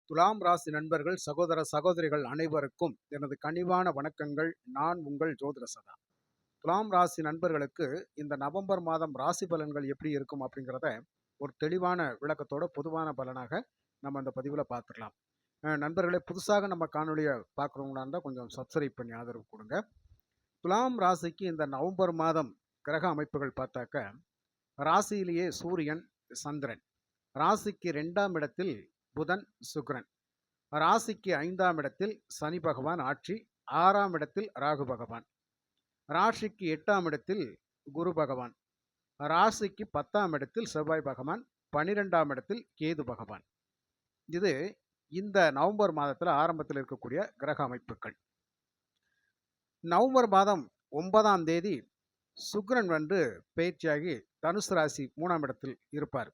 துலாம் ராசி நண்பர்கள், சகோதர சகோதரிகள் அனைவருக்கும் எனது கனிவான வணக்கங்கள். நான் உங்கள் ஜோதிட சகா. துலாம் ராசி நண்பர்களுக்கு இந்த நவம்பர் மாதம் ராசி பலன்கள் எப்படி இருக்கும் அப்படிங்கிறத ஒரு தெளிவான விளக்கத்தோட பொதுவான பலனாக நம்ம அந்த பதிவில் பார்த்துடலாம். நண்பர்களே, புதுசாக நம்ம காணொலியை பார்க்குறவங்களா இருந்தால் கொஞ்சம் சப்ஸ்கிரைப் பண்ணி ஆதரவு கொடுங்க. துலாம் ராசிக்கு இந்த நவம்பர் மாதம் கிரக அமைப்புகள் பார்த்தாக்க, ராசியிலேயே சூரியன், சந்திரன், ராசிக்கு 2ஆம் இடத்தில் புதன், சுக்கிரன், ராசிக்கு 5ஆம் இடத்தில் சனி பகவான் ஆட்சி, 6ஆம் இடத்தில் ராகு பகவான், ராசிக்கு 8ஆம் இடத்தில் குரு பகவான், ராசிக்கு 10ஆம் இடத்தில் செவ்வாய் பகவான், 12ஆம் இடத்தில் கேது பகவான். இது இந்த நவம்பர் மாதத்தில் ஆரம்பத்தில் இருக்கக்கூடிய கிரக அமைப்புகள். நவம்பர் மாதம் 9ஆம் தேதி சுக்கிரன் பயிற்சியாகி தனுசு ராசி 3ஆம் இடத்தில் இருப்பார்.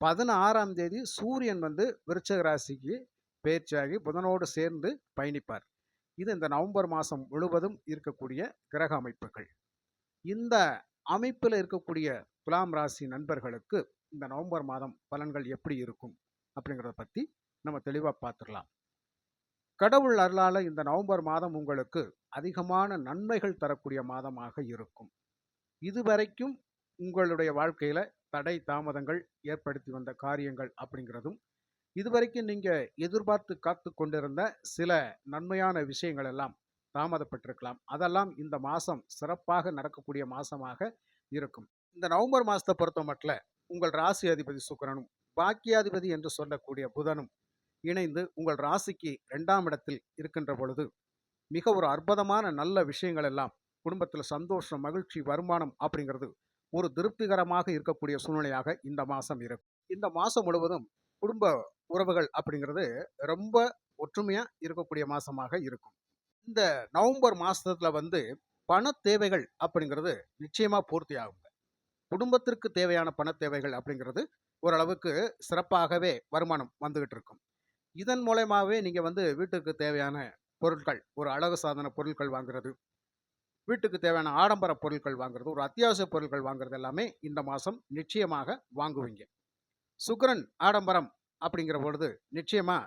16ஆம் தேதி சூரியன் விருச்சிக ராசிக்கு பயிற்சியாகி புதனோடு சேர்ந்து பயணிப்பார். இது இந்த நவம்பர் மாதம் முழுவதும் இருக்கக்கூடிய கிரக அமைப்புகள். இந்த அமைப்பில் இருக்கக்கூடிய துலாம் ராசி நண்பர்களுக்கு இந்த நவம்பர் மாதம் பலன்கள் எப்படி இருக்கும் அப்படிங்கிறத பற்றி நம்ம தெளிவாக பார்த்துடலாம். கடவுள் அருளால் இந்த நவம்பர் மாதம் உங்களுக்கு அதிகமான நன்மைகள் தரக்கூடிய மாதமாக இருக்கும். இதுவரைக்கும் உங்களுடைய வாழ்க்கையில் தடை தாமதங்கள் ஏற்படுத்தி வந்த காரியங்கள் அப்படிங்கிறதும், இதுவரைக்கும் நீங்கள் எதிர்பார்த்து காத்து கொண்டிருந்த சில நன்மையான விஷயங்கள் எல்லாம் தாமதப்பட்டிருக்கலாம். அதெல்லாம் இந்த மாதம் சிறப்பாக நடக்கக்கூடிய மாதமாக இருக்கும். இந்த நவம்பர் மாதத்தை பொறுத்த மட்டும் உங்கள் ராசி அதிபதி சுக்கிரனும் பாக்கியாதிபதி என்று சொல்லக்கூடிய புதனும் இணைந்து உங்கள் ராசிக்கு 2ஆம் இடத்தில் இருக்கின்ற பொழுது மிக ஒரு அற்புதமான நல்ல விஷயங்கள் எல்லாம், குடும்பத்தில் சந்தோஷம், மகிழ்ச்சி, வருமானம் அப்படிங்கிறது ஒரு திருப்திகரமாக இருக்கக்கூடிய சூழ்நிலையாக இந்த மாதம் இருக்கும். இந்த மாதம் முழுவதும் குடும்ப உறவுகள் அப்படிங்கிறது ரொம்ப ஒற்றுமையாக இருக்கக்கூடிய மாதமாக இருக்கும். இந்த நவம்பர் மாதத்தில் பண தேவைகள் அப்படிங்கிறது நிச்சயமாக பூர்த்தி ஆகுங்க. குடும்பத்திற்கு தேவையான பண தேவைகள் அப்படிங்கிறது ஓரளவுக்கு சிறப்பாகவே வருமானம் வந்துகிட்டு இருக்கும். இதன் மூலயமாவே நீங்கள் வீட்டுக்கு தேவையான பொருட்கள், ஒரு அழகு சாதன பொருட்கள் வாங்குறது, வீட்டுக்கு தேவையான ஆடம்பர பொருட்கள் வாங்குறது, ஒரு அத்தியாவசிய பொருட்கள் வாங்குறது எல்லாமே இந்த மாதம் நிச்சயமாக வாங்குவீங்க. சுக்கிரன் ஆடம்பரம் அப்படிங்கிற பொழுது நிச்சயமா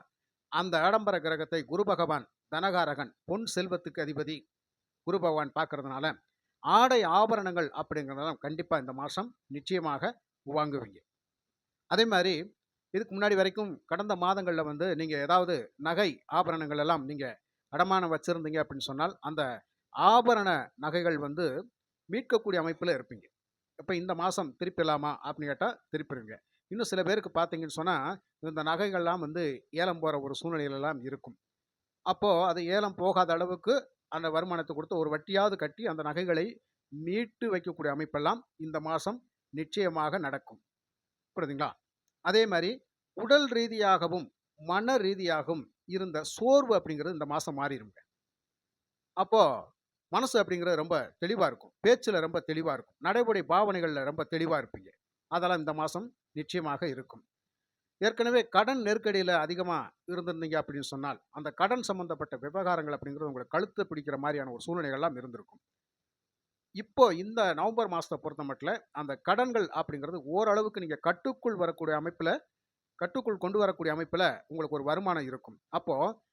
அந்த ஆடம்பர கிரகத்தை குரு பகவான், தனகாரகன், பொன் செல்வத்துக்கு அதிபதி குரு பகவான் பார்க்கறதுனால ஆடை ஆபரணங்கள் அப்படிங்கிறதெல்லாம் கண்டிப்பாக இந்த மாதம் நிச்சயமாக வாங்குவீங்க. அதே மாதிரி இதுக்கு முன்னாடி வரைக்கும் கடந்த மாதங்களில் நீங்கள் ஏதாவது நகை ஆபரணங்கள் எல்லாம் நீங்கள் அடமானம் வச்சுருந்தீங்க அப்படின்னு சொன்னால் அந்த ஆபரண நகைகள் மீட்கக்கூடிய அமைப்பில் இருப்பீங்க. இப்போ இந்த மாதம் திருப்பிடலாமா அப்படின்னு கேட்டால் திருப்பிடுங்க. இன்னும் சில பேருக்கு பார்த்தீங்கன்னு சொன்னால் இந்த நகைகள்லாம் ஏலம் போகிற ஒரு சூழ்நிலையிலெல்லாம் இருக்கும். அப்போது அது ஏலம் போகாத அளவுக்கு அந்த வருமானத்தை கொடுத்து ஒரு வட்டியாவது கட்டி அந்த நகைகளை மீட்டு வைக்கக்கூடிய அமைப்பெல்லாம் இந்த மாதம் நிச்சயமாக நடக்கும். புரியுதுங்களா? அதே மாதிரி உடல் ரீதியாகவும் மன ரீதியாகவும் இருந்த சோர்வு அப்படிங்கிறது இந்த மாதம் மாறிடுங்க. அப்போது மனசு அப்படிங்கிறது ரொம்ப தெளிவாக இருக்கும், பேச்சில் ரொம்ப தெளிவாக இருக்கும், நடைமுறை பாவனைகளில் ரொம்ப தெளிவாக இருப்பீங்க. அதெல்லாம் இந்த மாதம் நிச்சயமாக இருக்கும். ஏற்கனவே கடன் நெருக்கடியில் அதிகமாக இருந்திருந்தீங்க அப்படின்னு சொன்னால் அந்த கடன் சம்பந்தப்பட்ட விவகாரங்கள் அப்படிங்கிறது உங்களை கழுத்தை பிடிக்கிற மாதிரியான ஒரு சூழ்நிலைகள்லாம் இருந்திருக்கும். இப்போ இந்த நவம்பர் மாதத்தை பொறுத்த மட்டும் அந்த கடன்கள் அப்படிங்கிறது ஓரளவுக்கு நீங்கள் கட்டுக்குள் வரக்கூடிய அமைப்பில், கட்டுக்குள் கொண்டு வரக்கூடிய அமைப்பில் உங்களுக்கு ஒரு வருமானம் இருக்கும். அப்போது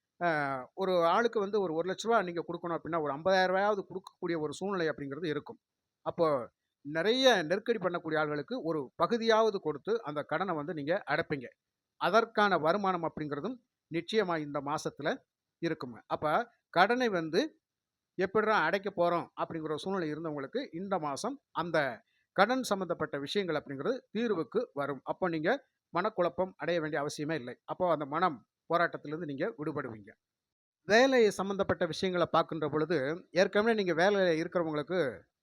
ஒரு ஆளுக்கு ஒரு 1,00,000 நீங்கள் கொடுக்கணும் அப்படின்னா ஒரு 50,000 கொடுக்கக்கூடிய ஒரு சூழ்நிலை அப்படிங்கிறது இருக்கும். அப்போது நிறைய நெருக்கடி பண்ணக்கூடிய ஆள்களுக்கு ஒரு பகுதியாவது கொடுத்து அந்த கடனை நீங்கள் அடைப்பீங்க. அதற்கான வருமானம் அப்படிங்கிறதும் நிச்சயமாக இந்த மாதத்தில் இருக்குங்க. அப்போ கடனை எப்படிடா அடைக்க போகிறோம் அப்படிங்கிற ஒரு சூழ்நிலை இருந்தவங்களுக்கு இந்த மாதம் அந்த கடன் சம்மந்தப்பட்ட விஷயங்கள் அப்படிங்கிறது தீர்வுக்கு வரும். அப்போ நீங்கள் மனக்குழப்பம் அடைய வேண்டிய அவசியமே இல்லை. அப்போ அந்த மனம் போராட்டத்திலிருந்து நீங்கள் விடுபடுவீங்க. வேலை சம்மந்தப்பட்ட விஷயங்களை பார்க்கின்ற பொழுது ஏற்கனவே நீங்கள் வேலையில் இருக்கிறவங்களுக்கு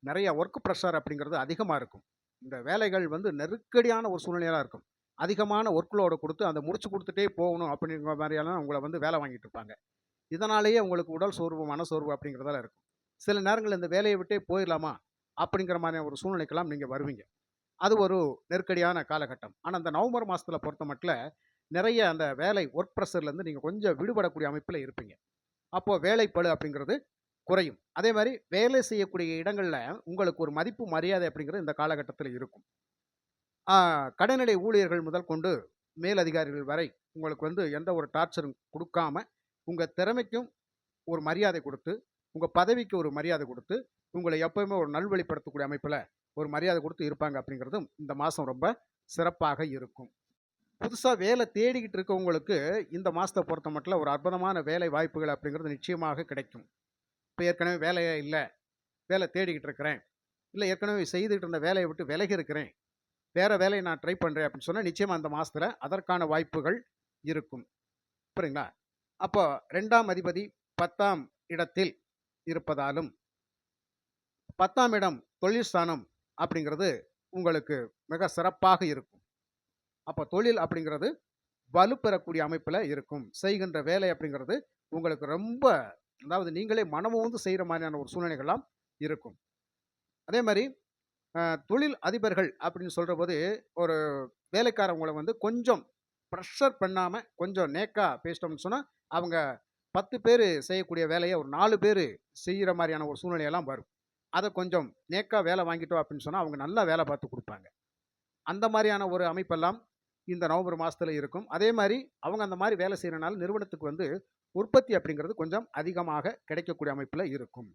நிறைய ஒர்க் ப்ரெஷர் அப்படிங்கிறது அதிகமாக இருக்கும். இந்த வேலைகள் நெருக்கடியான ஒரு சூழ்நிலையாக இருக்கும். அதிகமான ஒர்க் லோடு கொடுத்து அந்த முடிச்சு கொடுத்துட்டே போகணும் அப்படிங்கிற மாதிரியெல்லாம் உங்களை வேலை வாங்கிட்டு இருப்பாங்க. இதனாலேயே உங்களுக்கு உடல் சோர்வு, மனசோர்வு அப்படிங்கிறதெல்லாம் இருக்கும். சில நேரங்களில் இந்த வேலையை விட்டே போயிடலாமா அப்படிங்கிற மாதிரியான ஒரு சூழ்நிலைக்கெல்லாம் நீங்கள் வருவீங்க. அது ஒரு நெருக்கடியான காலகட்டம். ஆனால் இந்த நவம்பர் மாதத்தில் பொறுத்த மட்டும் நிறைய அந்த வேலை ஒர்க் ப்ரெஷர்லேருந்து நீங்கள் கொஞ்சம் விடுபடக்கூடிய அமைப்பில் இருப்பீங்க. அப்போது வேலைப்பளு அப்படிங்கிறது குறையும். அதே மாதிரி வேலை செய்யக்கூடிய இடங்களில் உங்களுக்கு ஒரு மதிப்பு, மரியாதை அப்படிங்கிறது இந்த காலகட்டத்தில் இருக்கும். கடைநிலை ஊழியர்கள் முதல் கொண்டு மேலதிகாரிகள் வரை உங்களுக்கு வந்து எந்த ஒரு டார்ச்சரும் குடுக்காம, உங்க திறமைக்கும் ஒரு மரியாதை குடுத்து, உங்க பதவிக்கு ஒரு மரியாதை குடுத்து, உங்கள எப்பவுமே ஒரு நல்வழிப்படுத்தக்கூடிய அமைப்புல ஒரு மரியாதை குடுத்து இருப்பாங்க அப்படிங்கிறதும் இந்த மாசம் ரொம்ப சிறப்பாக இருக்கும். புதுசா வேலை தேடிக்கிட்டு இருக்கவங்களுக்கு இந்த மாசத்த பொறுத்தமட்டில ஒரு அற்புதமான வேலை வாய்ப்புகள் அப்படிங்கிறது நிச்சயமாக கிடைக்கும். இப்ப ஏற்கனவே வேலையே இல்ல, வேலை தேடிக்கிட்டு இருக்கிறேன். இல்ல ஏற்கனவே செய்துட்டு இருந்த வேலைய விட்டு விலகி இருக்கிறேன். வேற வேலைய நான் ட்ரை பண்றேன் அப்படின்னு சொன்னா, நிச்சயமா அந்த மாசத்துல அதற்கான வாய்ப்புகள் இருக்கும். புரியுங்களா? அப்போ 2ஆம் அதிபதி 10ஆம் இடத்தில் இருப்பதாலும், 10ஆம் இடம் தொழில் ஸ்தானம் அப்படிங்கிறது உங்களுக்கு மிக சிறப்பாக இருக்கும். அப்ப தொழில் அப்படிங்கிறது வலுப்பெறக்கூடிய அமைப்புல இருக்கும். செய்கின்ற வேலை அப்படிங்கிறது உங்களுக்கு ரொம்ப அதாவது நீங்களே மனமுவந்து செய்ற மாரியான ஒரு சூழ்நிலைகள்லாம் இருக்கும். அதே மாரி தொழில் அதிபர்கள் அப்படின்னு சொல்றபோது, ஒரு வேலைக்காரவங்கள வந்து கொஞ்சம் பிரஷர் பண்ணாம, கொஞ்சம் நேக்கா பேசிட்டோம்னு சொன்னா, அவங்க 10 பேரு செய்யக்கூடிய வேலைய ஒரு 4 பேரு செய்ற மாரியான ஒரு சூழ்நிலையெல்லாம் வரும். அத கொஞ்சம் நேக்கா வேலை வாங்கிட்டோம் அப்படின்னு சொன்னா, அவங்க நல்லா வேலை பார்த்து குடுப்பாங்க. அந்த மாரியான ஒரு அமைப்பெல்லாம் இந்த நவம்பர் மாசத்துல இருக்கும். அதே மாரி அவங்க அந்த மாரி வேலை செய்றனால நிறுவனத்துக்கு வந்து உற்பத்தி அப்படிங்கிறது கொஞ்சம் அதிகமாக கிடைக்கக்கூடிய அமைப்புல இருக்கும்.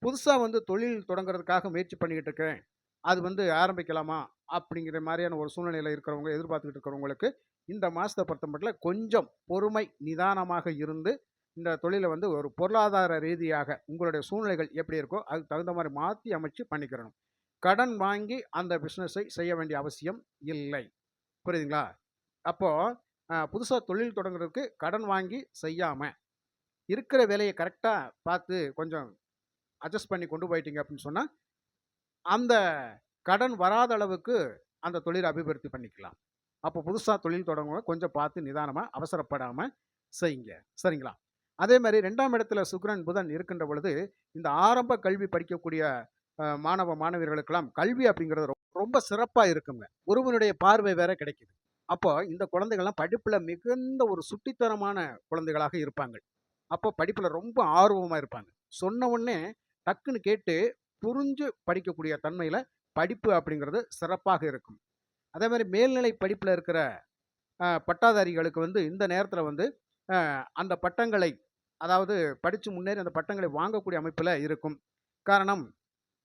புதுசா வந்து தொழில் தொடங்குறதுக்காக முயற்சி பண்ணிக்கிட்டு இருக்கிறேன். அது வந்து ஆரம்பிக்கலாமா? அப்படிங்கிற மாரியான ஒரு சூழ்நிலையில இருக்கிறவங்க, எதிர்பார்த்துக்கிட்டு இருக்கிறவங்களுக்கு, இந்த மாசத்த பொறுத்தமட்டில கொஞ்சம் பொறுமை, நிதானமாக இருந்து, இந்த தொழில வந்து ஒரு பொருளாதார ரீதியாக உங்களுடைய சூழ்நிலைகள் எப்படி இருக்கோ, அதுக்கு தகுந்த மாரி மாத்தி அமைச்சு பண்ணிக்கிறணும். கடன் வாங்கி அந்த பிசினஸை செய்ய வேண்டிய அவசியம் இல்லை. புரியுதுங்களா? அப்போ புதுசா தொழில் தொடங்குறதுக்கு கடன் வாங்கி செய்யாம, இருக்கிற வேலைய கரெக்ட்டா பார்த்து கொஞ்சம் அட்ஜஸ்ட் பண்ணி கொண்டு போயிட்டீங்க அப்படின்னு சொன்னா, அந்த கடன் வராத அளவுக்கு அந்த தொழில அபிவிருத்தி பண்ணிக்கலாம். அப்போ புதுசா தொழில் தொடங்குறவங்க கொஞ்சம் பார்த்து நிதானமா, அவசரப்படாம செய்யுங்க. சரிங்களா? அதே மாரி 2ஆம் இடத்துல சுக்கிரன், புதன் இருக்கின்ற பொழுது, இந்த ஆரம்ப கல்வி படிக்கக்கூடிய மாணவ, மாணவியர்களுக்கெல்லாம் கல்வி அப்படிங்கிறது ரொம்ப சிறப்பா இருக்குங்க. குருவினுடைய பார்வை வேற கிடைக்குது. அப்போ இந்த குழந்தைகள்லாம் படிப்புல மிகுந்த ஒரு சுட்டித்தனமான குழந்தைகளாக இருப்பாங்க. அப்போ படிப்புல ரொம்ப ஆர்வமா இருப்பாங்க. சொன்ன உடனே டக்குன்னு கேட்டு புரிஞ்சு படிக்கக்கூடிய தன்மையில படிப்பு அப்படிங்கிறது சிறப்பாக இருக்கும். அதே மாரி மேல்நிலை படிப்புல இருக்கிற பட்டாதாரிகளுக்கு வந்து இந்த நேரத்துல வந்து அந்த பட்டங்களை அதாவது படிச்சு முன்னேறி அந்த பட்டங்களை வாங்கக்கூடிய அமைப்புல இருக்கும். காரணம்,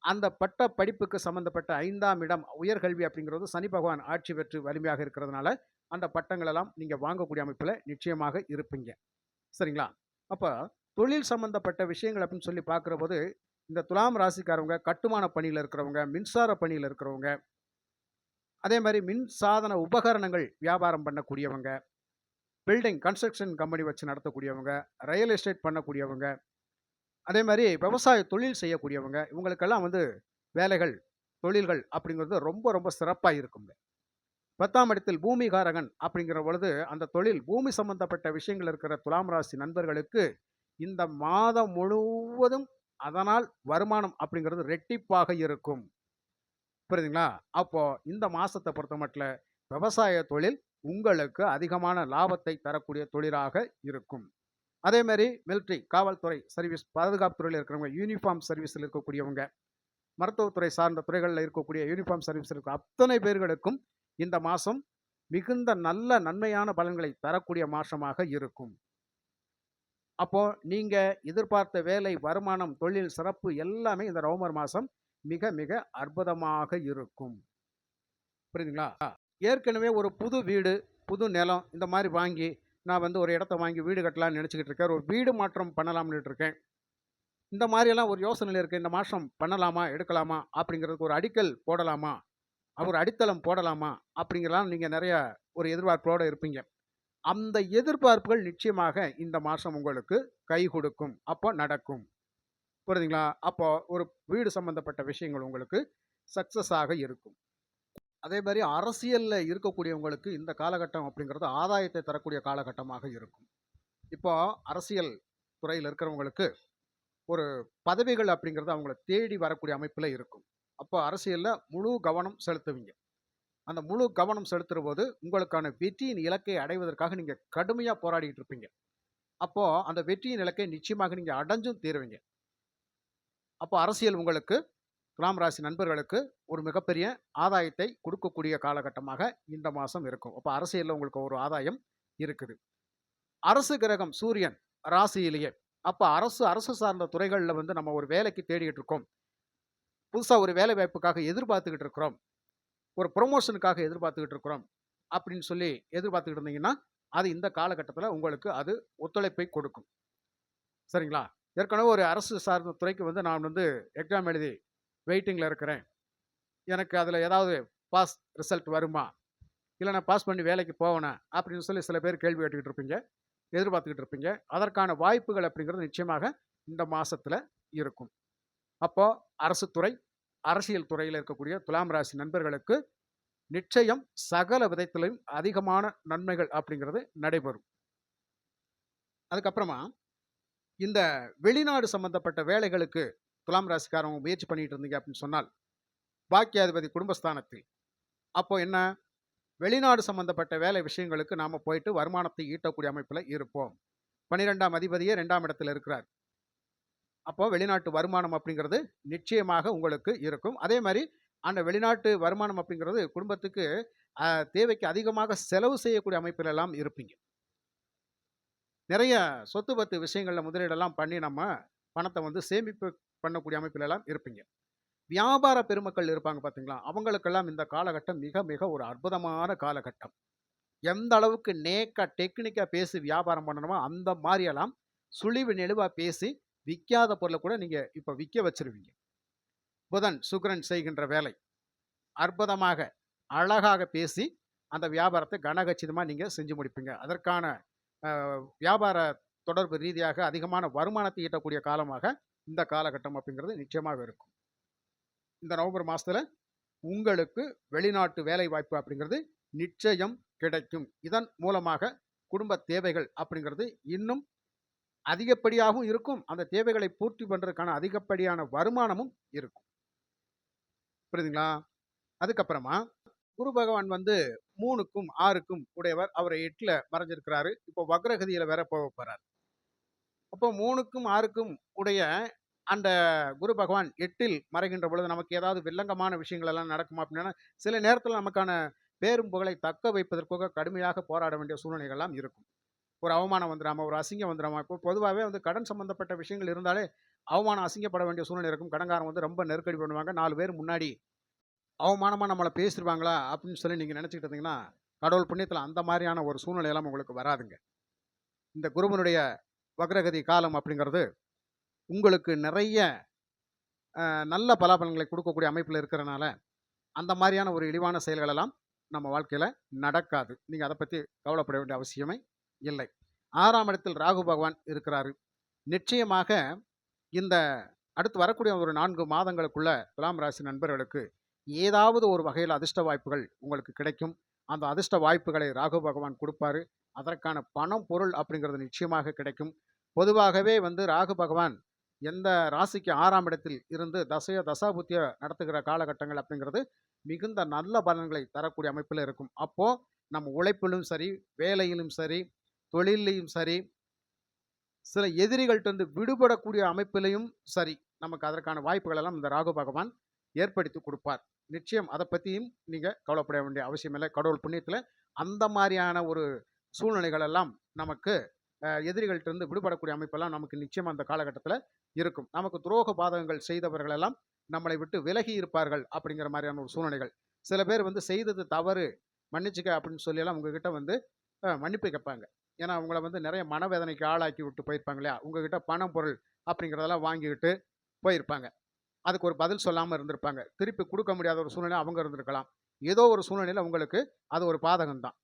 அந்த பட்ட படிப்புக்கு சம்மந்தப்பட்ட 5ஆம் இடம் உயர்கல்வி அப்படிங்கிறது சனி பகவான் ஆட்சி பெற்று வலிமையாக இருக்கிறதுனால, அந்த பட்டங்கள் எல்லாம் நீங்க வாங்கக்கூடிய அமைப்புல நிச்சயமாக இருப்பீங்க. சரிங்களா? அப்ப தொழில் சம்பந்தப்பட்ட விஷயங்கள் அப்படின்னு சொல்லி பார்க்கிறபோது, இந்த துலாம் ராசிக்காரவங்க கட்டுமான பணியில இருக்கிறவங்க, மின்சார பணியில இருக்கிறவங்க, அதே மாரி மின் சாதன உபகரணங்கள் வியாபாரம் பண்ணக்கூடியவங்க, பில்டிங் கன்ஸ்ட்ரக்ஷன் கம்பெனி வச்சு நடத்தக்கூடியவங்க, ரியல் எஸ்டேட் பண்ணக்கூடியவங்க, அதே மாரி விவசாய தொழில் செய்யக்கூடியவங்க, இவங்களுக்கெல்லாம் வந்து வேலைகள், தொழில்கள் அப்படிங்கிறது ரொம்ப ரொம்ப சிறப்பா இருக்குங்க. 10ஆம் இடத்தில் பூமிகாரகன் அப்படிங்கிற பொழுது, அந்த தொழில் பூமி சம்பந்தப்பட்ட விஷயங்கள் இருக்கிற துலாம் ராசி நண்பர்களுக்கு, இந்த மாதம் முழுவதும் அதனால் வருமானம் அப்படிங்கிறது ரெட்டிப்பாக இருக்கும். புரியுதுங்களா? அப்போ இந்த மாசத்த பொறுத்தமட்டில விவசாய தொழில் உங்களுக்கு அதிகமான லாபத்தை தரக்கூடிய தொழிலாக இருக்கும். அதே மாரி மிலிட்டரி, காவல்துறை சர்வீஸ், பாதுகாப்பு துறையில இருக்கிறவங்க, யூனிஃபார்ம் சர்வீஸ்ல இருக்கக்கூடியவங்க, மருத்துவத்துறை சார்ந்த துறைகள்ல இருக்கக்கூடிய யூனிஃபார்ம் சர்வீஸ்ல இருக்க அத்தனை பேர்களுக்கும் இந்த மாசம் மிகுந்த நல்ல நன்மையான பலன்களை தரக்கூடிய மாசமாக இருக்கும். அப்போ நீங்க எதிர்பார்த்த வேலை, வருமானம், தொழில் சிறப்பு எல்லாமே இந்த நவம்பர் மாசம் மிக மிக அற்புதமாக இருக்கும். புரியுதுங்களா? ஏற்கனவே ஒரு புது வீடு, புது நிலம் இந்த மாரி வாங்கி, நான் வந்து ஒரு இடத்த வாங்கி வீடு கட்டலாம்னு நெனச்சுக்கிட்டு இருக்கேன். ஒரு வீடு மாற்றம் பண்ணலாம்னுட்டு இருக்கேன். இந்த மாரியெல்லாம் ஒரு யோசனையில இருக்கு. இந்த மாசம் பண்ணலாமா? எடுக்கலாமா? அப்படிங்கிறதுக்கு ஒரு அடிக்கல் போடலாமா? ஒரு அடித்தளம் போடலாமா? அப்படிங்கலாம் நீங்க நெறைய ஒரு எதிர்பார்ப்போட இருப்பீங்க. அந்த எதிர்பார்ப்புகள் நிச்சயமாக இந்த மாசம் உங்களுக்கு கை கொடுக்கும். அப்போ நடக்கும். புரியுதுங்களா? அப்போ ஒரு வீடு சம்பந்தப்பட்ட விஷயங்கள் உங்களுக்கு சக்சஸ் ஆக இருக்கும். அதே மாரி அரசியல்ல இருக்கக்கூடியவங்களுக்கு இந்த காலகட்டம் அப்படிங்கிறது ஆதாயத்தை தரக்கூடிய காலகட்டமாக இருக்கும். இப்போ அரசியல் துறையில இருக்கிறவங்களுக்கு ஒரு பதவிகள் அப்படிங்கிறது அவங்கள தேடி வரக்கூடிய அமைப்புல இருக்கும். அப்போ அரசியல்ல முழு கவனம் செலுத்துவீங்க. அந்த முழு கவனம் செலுத்துறபோது, உங்களுக்கான வெற்றியின் இலக்கை அடைவதற்காக நீங்க கடுமையா போராடிட்டு இருப்பீங்க. அப்போ அந்த வெற்றியின் இலக்கை நிச்சயமாக நீங்க அடைஞ்சும் தீருவீங்க. அப்போ அரசியல் உங்களுக்கு துலாம் ராசி நண்பர்களுக்கு ஒரு மிகப்பெரிய ஆதாயத்தை கொடுக்கக்கூடிய காலகட்டமாக இந்த மாதம் இருக்கும். அப்போ அரசியலில் உங்களுக்கு ஒரு ஆதாயம் இருக்குது. அரசு கிரகம் சூரியன் ராசியிலேயே. அப்போ அரசு சார்ந்த துறைகளில் வந்து நம்ம ஒரு வேலைக்கு தேடிட்டு இருக்கோம். புதுசாக ஒரு வேலை வாய்ப்புக்காக எதிர்பார்த்துக்கிட்டு இருக்கிறோம். ஒரு ப்ரொமோஷனுக்காக எதிர்பார்த்துக்கிட்டு இருக்கிறோம் அப்படின்னு சொல்லி எதிர்பார்த்துக்கிட்டு இருந்தீங்கன்னா, அது இந்த காலகட்டத்தில் உங்களுக்கு அது ஒத்துழைப்பை கொடுக்கும். சரிங்களா? ஏற்கனவே ஒரு அரசு சார்ந்த துறைக்கு வந்து நான் வந்து எக்ஸாம் எழுதி வெயிட்டிங்கில் இருக்கிறேன். எனக்கு அதில் ஏதாவது பாஸ் ரிசல்ட் வருமா? இல்லை நான் பாஸ் பண்ணி வேலைக்கு போவேனா? அப்படின்னு சொல்லி சில பேர் கேள்வி கேட்டுக்கிட்டு இருப்பீங்க. எதிர்பார்த்துக்கிட்டு இருப்பீங்க. அதற்கான வாய்ப்புகள் அப்படிங்கிறது நிச்சயமாக இந்த மாசத்துல இருக்கும். அப்போ அரசு துறை, அரசியல் துறையில் இருக்கக்கூடிய துலாம் ராசி நண்பர்களுக்கு நிச்சயம் சகல விதத்திலும் அதிகமான நன்மைகள் அப்படிங்கிறது நடைபெறும். அதுக்கப்புறமா இந்த வெளிநாடு சம்பந்தப்பட்ட வேலைகளுக்கு துலாம் ராசிக்காரங்க முயற்சி பண்ணிட்டு இருந்தீங்க அப்படின்னு சொன்னால், பாக்கியாதிபதி குடும்பஸ்தானத்தில். அப்போ என்ன? வெளிநாடு சம்பந்தப்பட்ட வேலை விஷயங்களுக்கு நாம போயிட்டு வருமானத்தை ஈட்டக்கூடிய அமைப்புல இருப்போம். 12ஆம் அதிபதியே 2ஆம் இடத்துல இருக்கிறார். அப்போ வெளிநாட்டு வருமானம் அப்படிங்கிறது நிச்சயமாக உங்களுக்கு இருக்கும். அதே மாதிரி அந்த வெளிநாட்டு வருமானம் அப்படிங்கிறது குடும்பத்துக்கு தேவைக்கு அதிகமாக செலவு செய்யக்கூடிய அமைப்பில் எல்லாம் இருப்பீங்க. நிறைய சொத்து பத்து விஷயங்கள்ல முதலீடெல்லாம் பண்ணி நம்ம பணத்தை வந்து சேமிப்பு பண்ணக்கூடிய அமைப்பில் எல்லாம் இருப்பீங்க. வியாபார பெருமக்கள் இருப்பாங்க பார்த்தீங்களா? அவங்களுக்கெல்லாம் இந்த காலகட்டம் மிக மிக ஒரு அற்புதமான காலகட்டம். எந்த அளவுக்கு நேக்கா டெக்னிக்கா பேசி வியாபாரம் பண்ணணுமோ அந்த மாதிரியெல்லாம் சுழிவு நெளிவா பேசி விற்காத பொருளை கூட நீங்க இப்ப விற்க வச்சிருவீங்க. புதன் சுக்கிரன் செய்கின்ற வேலை அற்புதமாக அழகாக பேசி அந்த வியாபாரத்தை கனகச்சிதமா நீங்க செஞ்சு முடிப்பீங்க. அதற்கான வியாபார தொடர்பு ரீதியாக அதிகமான வருமானத்தை ஈட்டக்கூடிய காலமாக இந்த காலகட்டம் அப்படிங்கிறது நிச்சயமாக இருக்கும். இந்த நவம்பர் மாசத்துல உங்களுக்கு வெளிநாட்டு வேலை வாய்ப்பு அப்படிங்கிறது நிச்சயம் கிடைக்கும். இதன் மூலமாக குடும்ப தேவைகள் அப்படிங்கிறது இன்னும் அதிகப்படியாகவும் இருக்கும். அந்த தேவைகளை பூர்த்தி பண்றதுக்கான அதிகப்படியான வருமானமும் இருக்கும். புரியுதுங்களா? அதுக்கப்புறமா குரு பகவான் வந்து 3க்கும் 6க்கும் உடையவர். அவர் 8ல மறைஞ்சிருக்கிறாரு. இப்போ வக்ரகதியில வேற போக போறார். அப்போ 3க்கும் 6க்கும் உடைய அந்த குரு பகவான் 8ல் மறைகின்ற பொழுது நமக்கு ஏதாவது வில்லங்கமான விஷயங்கள் எல்லாம் நடக்குமா அப்படின்னா, சில நேரத்தில் நமக்கான பேரும் புகழை தக்க வைப்பதற்காக கடுமையாக போராட வேண்டிய சூழ்நிலைகள் எல்லாம் இருக்கும். ஒரு அவமானம் வந்துடாம, ஒரு அசிங்கம் வந்துடாம. இப்போ பொதுவாகவே வந்து கடன் சம்பந்தப்பட்ட விஷயங்கள் இருந்தாலே அவமானம் அசிங்கப்பட வேண்டிய சூழ்நிலை இருக்கும். கடன்காரன் வந்து ரொம்ப நெருக்கடி பண்ணுவாங்க. 4 பேர் முன்னாடி அவமானமா நம்மள பேசிருவாங்களா அப்படின்னு சொல்லி நீங்க நினைச்சுக்கிட்டு இருந்தீங்கன்னா, கடவுள் புண்ணியத்துல அந்த மாதிரியான ஒரு சூழ்நிலையெல்லாம் உங்களுக்கு வராதுங்க. இந்த குருவனுடைய வக்ரகதி காலம் அப்படிங்கிறது உங்களுக்கு நிறைய நல்ல பலாபலன்களை கொடுக்கக்கூடிய அமைப்பில் இருக்கிறனால, அந்த மாதிரியான ஒரு இழிவான செயல்கள் எல்லாம் நம்ம வாழ்க்கையில நடக்காது. நீங்க அதை பத்தி கவலைப்பட வேண்டிய அவசியமே இல்லை. 6ஆம் இடத்தில் ராகு பகவான் இருக்கிறாரு. நிச்சயமாக இந்த அடுத்து வரக்கூடிய ஒரு 4 மாதங்களுக்குள்ள துலாம் ராசி நண்பர்களுக்கு ஏதாவது ஒரு வகையில் அதிர்ஷ்ட வாய்ப்புகள் உங்களுக்கு கிடைக்கும். அந்த அதிர்ஷ்ட வாய்ப்புகளை ராகு பகவான் கொடுப்பாரு. அதற்கான பணம், பொருள் அப்படிங்கிறது நிச்சயமாக கிடைக்கும். பொதுவாகவே வந்து ராகு பகவான் எந்த ராசிக்கு 6ஆம் இடத்தில் இருந்து தசாபுத்திய நடத்துகிற காலகட்டங்கள் அப்படிங்கிறது மிகுந்த நல்ல பலன்களை தரக்கூடிய அமைப்பில் இருக்கும். அப்போ நம்ம உழைப்பிலும் சரி, வேலையிலும் சரி, தொழிலையும் சரி, சில எதிரிகள்கிட்ட விடுபடக்கூடிய அமைப்பிலையும் சரி, நமக்கு அதற்கான வாய்ப்புகள் எல்லாம் இந்த ராகு பகவான் ஏற்படுத்தி கொடுப்பார். நிச்சயம் அதை பற்றியும் நீங்க கவலைப்பட வேண்டிய அவசியம் இல்லை. கடவுள் புண்ணியத்தில் அந்த மாதிரியான ஒரு சூழ்நிலைகள் எல்லாம் நமக்கு எதிரிகள்கிட்ட விடுபடக்கூடிய அமைப்பெல்லாம் நமக்கு நிச்சயம் அந்த காலகட்டத்தில் இருக்கும். நமக்கு துரோக பாதகங்கள் செய்தவர்கள் எல்லாம் நம்மளை விட்டு விலகி இருப்பார்கள் அப்படிங்கிற மாதிரியான ஒரு சூழ்நிலைகள். சில பேர் வந்து செய்தது தவறு, மன்னிச்சுக்க அப்படின்னு சொல்லி எல்லாம் உங்ககிட்ட வந்து மன்னிப்பு கேட்பாங்க. ஏன்னா அவங்கள வந்து நிறைய மனவேதனைக்கு ஆளாக்கி விட்டு போயிருப்பாங்க இல்லையா? உங்ககிட்ட பணம், பொருள் அப்படிங்கிறதெல்லாம் வாங்கிக்கிட்டு போயிருப்பாங்க. அதுக்கு ஒரு பதில் சொல்லாமல் இருந்திருப்பாங்க. திருப்பி கொடுக்க முடியாத ஒரு சூழ்நிலை அவங்க இருந்திருக்கலாம். ஏதோ ஒரு சூழ்நிலையில் உங்களுக்கு அது ஒரு பாதகம் தான்.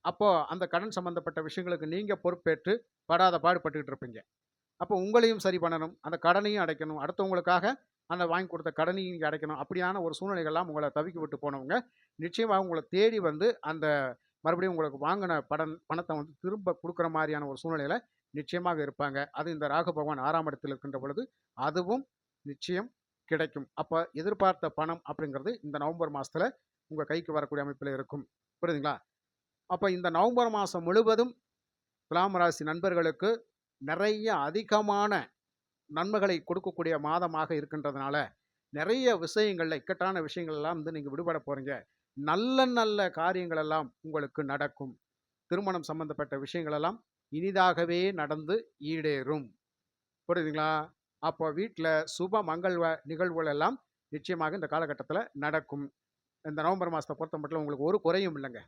அப்போ அந்த கடன் சம்பந்தப்பட்ட விஷயங்களுக்கு நீங்க பொறுப்பேற்று படாத பாடுபட்டுக்கிட்டு இருப்பீங்க. அப்போ உங்களையும் சரி பண்ணணும், அந்த கடனையும் அடைக்கணும், அடுத்தவங்களுக்காக அந்த வாங்கி கொடுத்த கடனையும் நீங்க அடைக்கணும். அப்படியான ஒரு சூழ்நிலைகள்லாம் உங்களை தவிக்க விட்டு போனவங்க நிச்சயமாக உங்களை தேடி வந்து அந்த மறுபடியும் உங்களுக்கு வாங்கின பணத்தை வந்து திரும்ப கொடுக்குற மாதிரியான ஒரு சூழ்நிலையில நிச்சயமாக இருப்பாங்க. அது இந்த ராகு பகவான் 6ஆம் இடத்தில் இருக்கின்ற பொழுது அதுவும் நிச்சயம் கிடைக்கும். அப்போ எதிர்பார்த்த பணம் அப்படிங்கிறது இந்த நவம்பர் மாசத்துல உங்க கைக்கு வரக்கூடிய அமைப்பில் இருக்கும். புரியுதுங்களா? அப்போ இந்த நவம்பர் மாதம் முழுவதும் துலாம் ராசி நண்பர்களுக்கு நிறைய அதிகமான நன்மைகளை கொடுக்கக்கூடிய மாதமாக இருக்கின்றதுனால நிறைய விஷயங்கள்ல இக்கட்டான விஷயங்கள் எல்லாம் வந்து நீங்க விடுபட போறீங்க. நல்ல நல்ல காரியங்கள் எல்லாம் உங்களுக்கு நடக்கும். திருமணம் சம்பந்தப்பட்ட விஷயங்கள் எல்லாம் இனிதாகவே நடந்து ஈடேறும். புரியுதுங்களா? அப்போ வீட்ல சுப மங்கள் நிகழ்வுகள் எல்லாம் நிச்சயமாக இந்த காலகட்டத்தில நடக்கும். இந்த நவம்பர் மாசத்த பொறுத்தமட்டிலும் உங்களுக்கு ஒரு குறையும் இல்லங்க.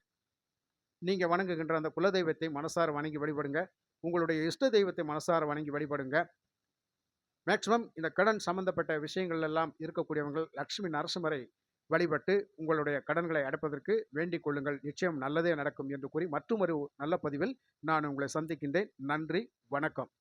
நீங்க வணங்குகின்ற அந்த குலதெய்வத்தை மனசார வணங்கி வழிபடுங்க. உங்களுடைய இஷ்ட தெய்வத்தை மனசார வணங்கி வழிபடுங்க. மேக்ஸிமம் இந்த கடன் சம்பந்தப்பட்ட விஷயங்கள் எல்லாம் இருக்கக்கூடியவங்கள் லட்சுமி நரசிம்மரை வழிபட்டு உங்களுடைய கடன்களை அடைப்பதற்கு வேண்டிக் கொள்ளுங்கள். நிச்சயம் நல்லதே நடக்கும் என்று கூறி மற்றுமொரு நல்ல பதிவில் நான் உங்களை சந்திக்கின்றேன். நன்றி, வணக்கம்.